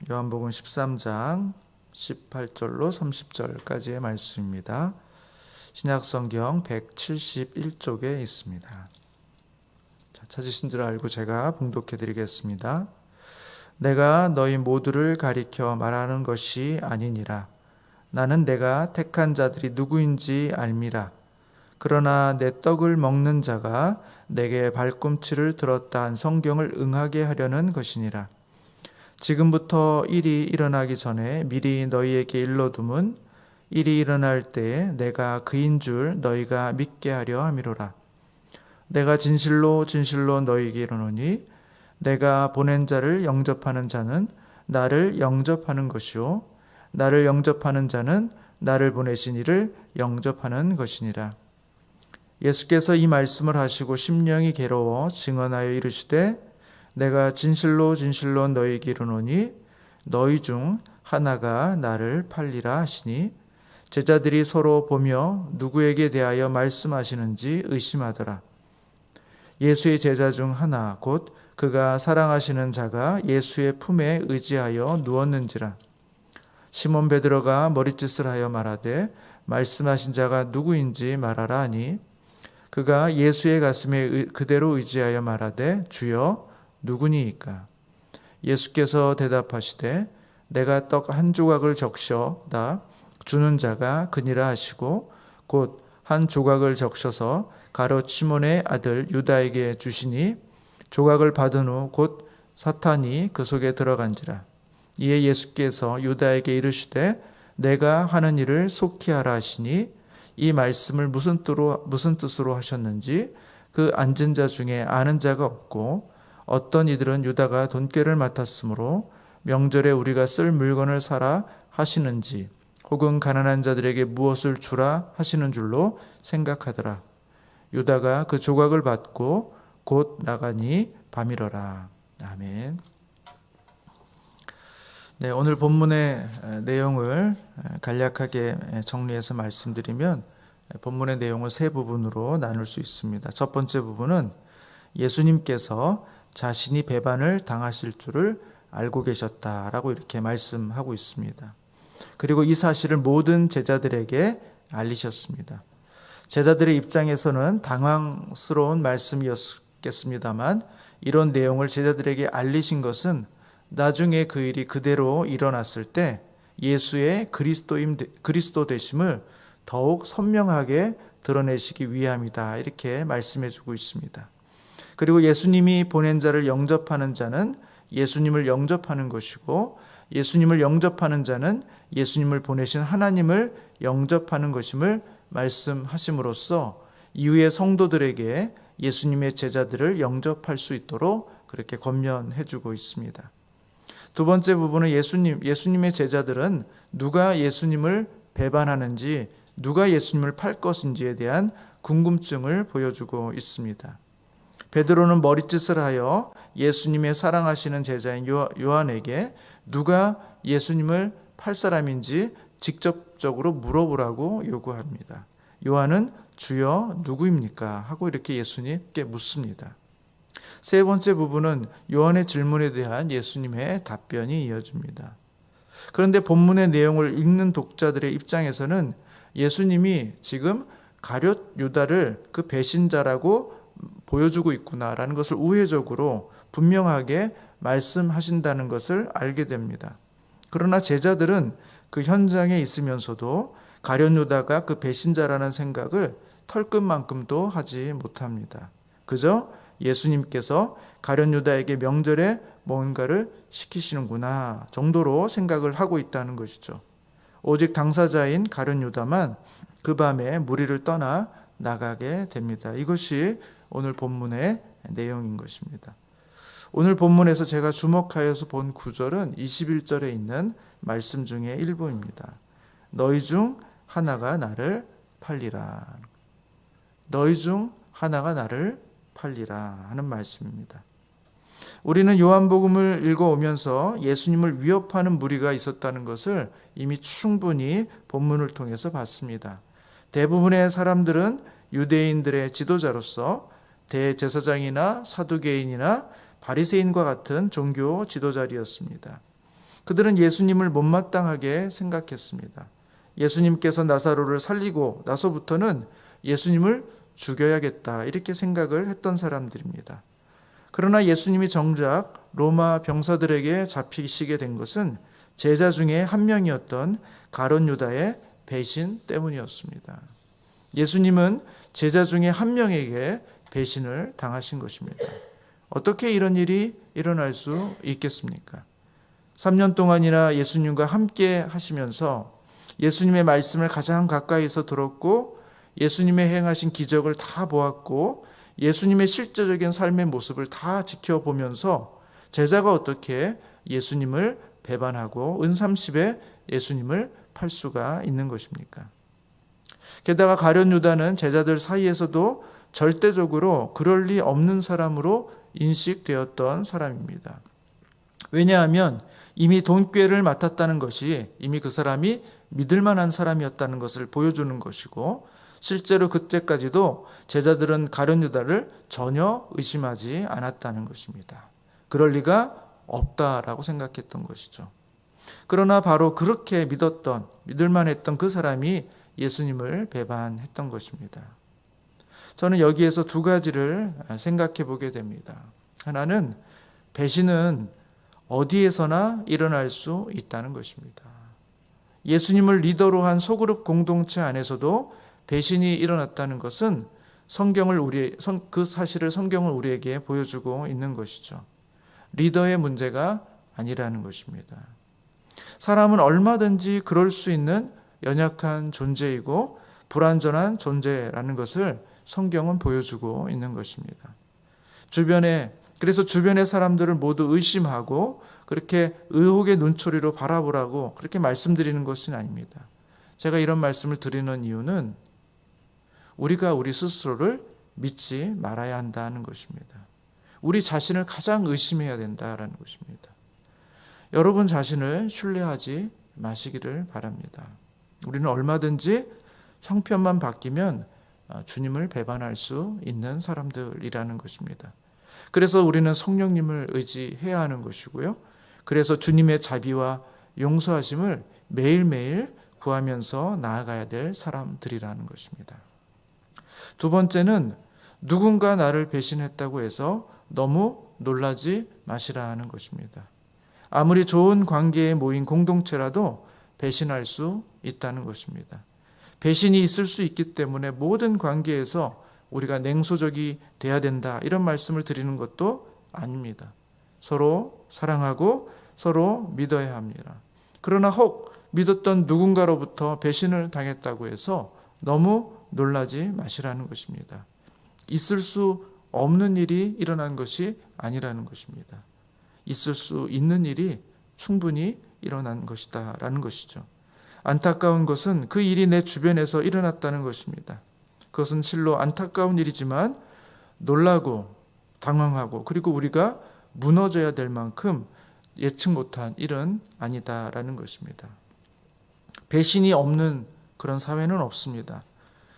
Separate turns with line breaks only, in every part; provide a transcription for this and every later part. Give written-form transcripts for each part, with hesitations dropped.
요한복음 13장 18절로 30절까지의 말씀입니다. 신약성경 171쪽에 있습니다. 찾으신 줄 알고 제가 봉독해 드리겠습니다. 내가 너희 모두를 가리켜 말하는 것이 아니니라. 나는 내가 택한 자들이 누구인지 알미라. 그러나 내 떡을 먹는 자가 내게 발꿈치를 들었다 한 성경을 응하게 하려는 것이니라. 지금부터 일이 일어나기 전에 미리 너희에게 일러둠은 일이 일어날 때에 내가 그인 줄 너희가 믿게 하려 함이로라. 내가 진실로 진실로 너희에게 이르노니 내가 보낸 자를 영접하는 자는 나를 영접하는 것이요 나를 영접하는 자는 나를 보내신 이를 영접하는 것이니라. 예수께서 이 말씀을 하시고 심령이 괴로워 증언하여 이르시되 내가 진실로 진실로 너희에게 이르노니 너희 중 하나가 나를 팔리라 하시니 제자들이 서로 보며 누구에게 대하여 말씀하시는지 의심하더라. 예수의 제자 중 하나 곧 그가 사랑하시는 자가 예수의 품에 의지하여 누웠는지라. 시몬 베드로가 머릿짓을 하여 말하되 말씀하신 자가 누구인지 말하라 하니 그가 예수의 가슴에 그대로 의지하여 말하되 주여 누구니이까? 예수께서 대답하시되 내가 떡 한 조각을 적셔다 주는 자가 그니라 하시고 곧 한 조각을 적셔서 가롯 시몬의 아들 유다에게 주시니 조각을 받은 후 곧 사탄이 그 속에 들어간지라. 이에 예수께서 유다에게 이르시되 내가 하는 일을 속히 하라 하시니 이 말씀을 무슨 뜻으로 하셨는지 그 앉은 자 중에 아는 자가 없고 어떤 이들은 유다가 돈꾀를 맡았으므로 명절에 우리가 쓸 물건을 사라 하시는지 혹은 가난한 자들에게 무엇을 주라 하시는 줄로 생각하더라. 유다가 그 조각을 받고 곧 나가니 밤이러라. 아멘. 네, 오늘 본문의 내용을 간략하게 정리해서 말씀드리면 본문의 내용을 세 부분으로 나눌 수 있습니다. 첫 번째 부분은 예수님께서 자신이 배반을 당하실 줄을 알고 계셨다라고 이렇게 말씀하고 있습니다. 그리고 이 사실을 모든 제자들에게 알리셨습니다. 제자들의 입장에서는 당황스러운 말씀이었겠습니다만 이런 내용을 제자들에게 알리신 것은 나중에 그 일이 그대로 일어났을 때 예수의 그리스도 되심을 더욱 선명하게 드러내시기 위함이다. 이렇게 말씀해주고 있습니다. 그리고 예수님이 보낸 자를 영접하는 자는 예수님을 영접하는 것이고 예수님을 영접하는 자는 예수님을 보내신 하나님을 영접하는 것임을 말씀하심으로써 이후의 성도들에게 예수님의 제자들을 영접할 수 있도록 그렇게 권면해주고 있습니다. 두 번째 부분은 예수님의 제자들은 누가 예수님을 배반하는지 누가 예수님을 팔 것인지에 대한 궁금증을 보여주고 있습니다. 베드로는 머릿짓을 하여 예수님의 사랑하시는 제자인 요한에게 누가 예수님을 팔 사람인지 직접적으로 물어보라고 요구합니다. 요한은 주여 누구입니까? 하고 이렇게 예수님께 묻습니다. 세 번째 부분은 요한의 질문에 대한 예수님의 답변이 이어집니다. 그런데 본문의 내용을 읽는 독자들의 입장에서는 예수님이 지금 가룟 유다를 그 배신자라고 보여주고 있구나라는 것을 우회적으로 분명하게 말씀하신다는 것을 알게 됩니다. 그러나 제자들은 그 현장에 있으면서도 가룟 유다가 그 배신자라는 생각을 털끝만큼도 하지 못합니다. 그저 예수님께서 가룟 유다에게 명절에 뭔가를 시키시는구나 정도로 생각을 하고 있다는 것이죠. 오직 당사자인 가룟 유다만 그 밤에 무리를 떠나 나가게 됩니다. 이것이 오늘 본문의 내용인 것입니다. 오늘 본문에서 제가 주목하여서 본 구절은 21절에 있는 말씀 중에 일부입니다. 너희 중 하나가 나를 팔리라. 너희 중 하나가 나를 팔리라 하는 말씀입니다. 우리는 요한복음을 읽어오면서 예수님을 위협하는 무리가 있었다는 것을 이미 충분히 본문을 통해서 봤습니다. 대부분의 사람들은 유대인들의 지도자로서 대제사장이나 사두개인이나 바리새인과 같은 종교 지도자리였습니다. 그들은 예수님을 못마땅하게 생각했습니다. 예수님께서 나사로를 살리고 나서부터는 예수님을 죽여야겠다 이렇게 생각을 했던 사람들입니다. 그러나 예수님이 정작 로마 병사들에게 잡히시게 된 것은 제자 중에 한 명이었던 가룟 유다의 배신 때문이었습니다. 예수님은 제자 중에 한 명에게 배신을 당하신 것입니다. 어떻게 이런 일이 일어날 수 있겠습니까? 3년 동안이나 예수님과 함께 하시면서 예수님의 말씀을 가장 가까이서 들었고 예수님의 행하신 기적을 다 보았고 예수님의 실제적인 삶의 모습을 다 지켜보면서 제자가 어떻게 예수님을 배반하고 은삼십에 예수님을 팔 수가 있는 것입니까? 게다가 가룟 유다는 제자들 사이에서도 절대적으로 그럴 리 없는 사람으로 인식되었던 사람입니다. 왜냐하면 이미 돈꾀를 맡았다는 것이 이미 그 사람이 믿을 만한 사람이었다는 것을 보여주는 것이고 실제로 그때까지도 제자들은 가룟 유다를 전혀 의심하지 않았다는 것입니다. 그럴 리가 없다라고 생각했던 것이죠. 그러나 바로 그렇게 믿을 만했던 그 사람이 예수님을 배반했던 것입니다. 저는 여기에서 두 가지를 생각해 보게 됩니다. 하나는 배신은 어디에서나 일어날 수 있다는 것입니다. 예수님을 리더로 한 소그룹 공동체 안에서도 배신이 일어났다는 것은 그 사실을 성경을 우리에게 보여주고 있는 것이죠. 리더의 문제가 아니라는 것입니다. 사람은 얼마든지 그럴 수 있는 연약한 존재이고 불완전한 존재라는 것을 성경은 보여주고 있는 것입니다. 그래서 주변의 사람들을 모두 의심하고 그렇게 의혹의 눈초리로 바라보라고 그렇게 말씀드리는 것은 아닙니다. 제가 이런 말씀을 드리는 이유는 우리가 우리 스스로를 믿지 말아야 한다는 것입니다. 우리 자신을 가장 의심해야 된다는 것입니다. 여러분 자신을 신뢰하지 마시기를 바랍니다. 우리는 얼마든지 형편만 바뀌면 주님을 배반할 수 있는 사람들이라는 것입니다. 그래서 우리는 성령님을 의지해야 하는 것이고요. 그래서 주님의 자비와 용서하심을 매일매일 구하면서 나아가야 될 사람들이라는 것입니다. 두 번째는 누군가 나를 배신했다고 해서 너무 놀라지 마시라 하는 것입니다. 아무리 좋은 관계에 모인 공동체라도 배신할 수 있다는 것입니다. 배신이 있을 수 있기 때문에 모든 관계에서 우리가 냉소적이 돼야 된다 이런 말씀을 드리는 것도 아닙니다. 서로 사랑하고 서로 믿어야 합니다. 그러나 혹 믿었던 누군가로부터 배신을 당했다고 해서 너무 놀라지 마시라는 것입니다. 있을 수 없는 일이 일어난 것이 아니라는 것입니다. 있을 수 있는 일이 충분히 일어난 것이다라는 것이죠. 안타까운 것은 그 일이 내 주변에서 일어났다는 것입니다. 그것은 실로 안타까운 일이지만 놀라고 당황하고 그리고 우리가 무너져야 될 만큼 예측 못한 일은 아니다라는 것입니다. 배신이 없는 그런 사회는 없습니다.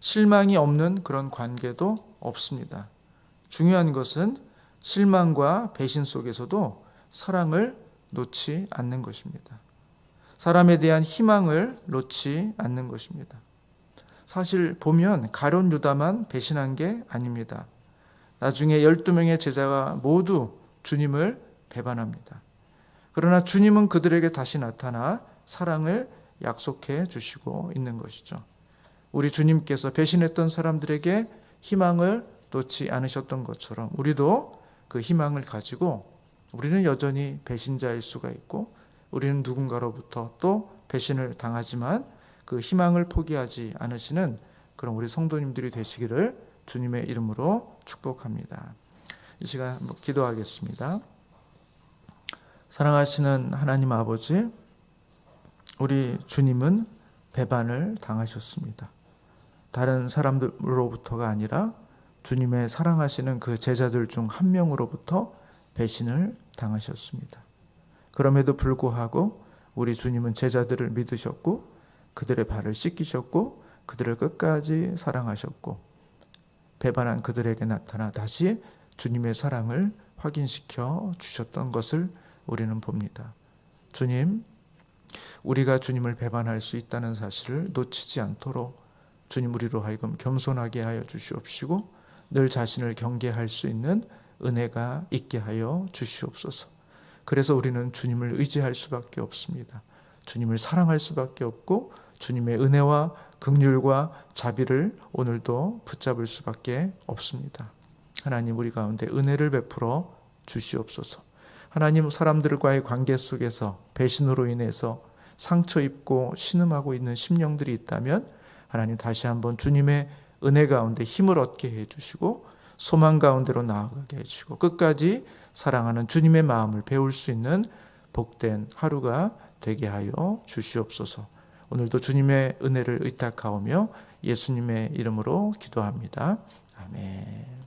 실망이 없는 그런 관계도 없습니다. 중요한 것은 실망과 배신 속에서도 사랑을 놓지 않는 것입니다. 사람에 대한 희망을 놓지 않는 것입니다. 사실 보면 가룟 유다만 배신한 게 아닙니다. 나중에 12명의 제자가 모두 주님을 배반합니다. 그러나 주님은 그들에게 다시 나타나 사랑을 약속해 주시고 있는 것이죠. 우리 주님께서 배신했던 사람들에게 희망을 놓지 않으셨던 것처럼 우리도 그 희망을 가지고 우리는 여전히 배신자일 수가 있고 우리는 누군가로부터 또 배신을 당하지만 그 희망을 포기하지 않으시는 그런 우리 성도님들이 되시기를 주님의 이름으로 축복합니다. 이 시간 한번 기도하겠습니다. 사랑하시는 하나님 아버지, 우리 주님은 배반을 당하셨습니다. 다른 사람들로부터가 아니라 주님의 사랑하시는 그 제자들 중 한 명으로부터 배신을 당하셨습니다. 그럼에도 불구하고 우리 주님은 제자들을 믿으셨고 그들의 발을 씻기셨고 그들을 끝까지 사랑하셨고 배반한 그들에게 나타나 다시 주님의 사랑을 확인시켜 주셨던 것을 우리는 봅니다. 주님, 우리가 주님을 배반할 수 있다는 사실을 놓치지 않도록 주님 우리로 하여금 겸손하게 하여 주시옵시고 늘 자신을 경계할 수 있는 은혜가 있게 하여 주시옵소서. 그래서 우리는 주님을 의지할 수밖에 없습니다. 주님을 사랑할 수밖에 없고 주님의 은혜와 긍휼과 자비를 오늘도 붙잡을 수밖에 없습니다. 하나님, 우리 가운데 은혜를 베풀어 주시옵소서. 하나님, 사람들과의 관계 속에서 배신으로 인해서 상처 입고 신음하고 있는 심령들이 있다면 하나님, 다시 한번 주님의 은혜 가운데 힘을 얻게 해주시고 소망 가운데로 나아가게 해주시고 끝까지 사랑하는 주님의 마음을 배울 수 있는 복된 하루가 되게 하여 주시옵소서. 오늘도 주님의 은혜를 의탁하오며 예수님의 이름으로 기도합니다. 아멘.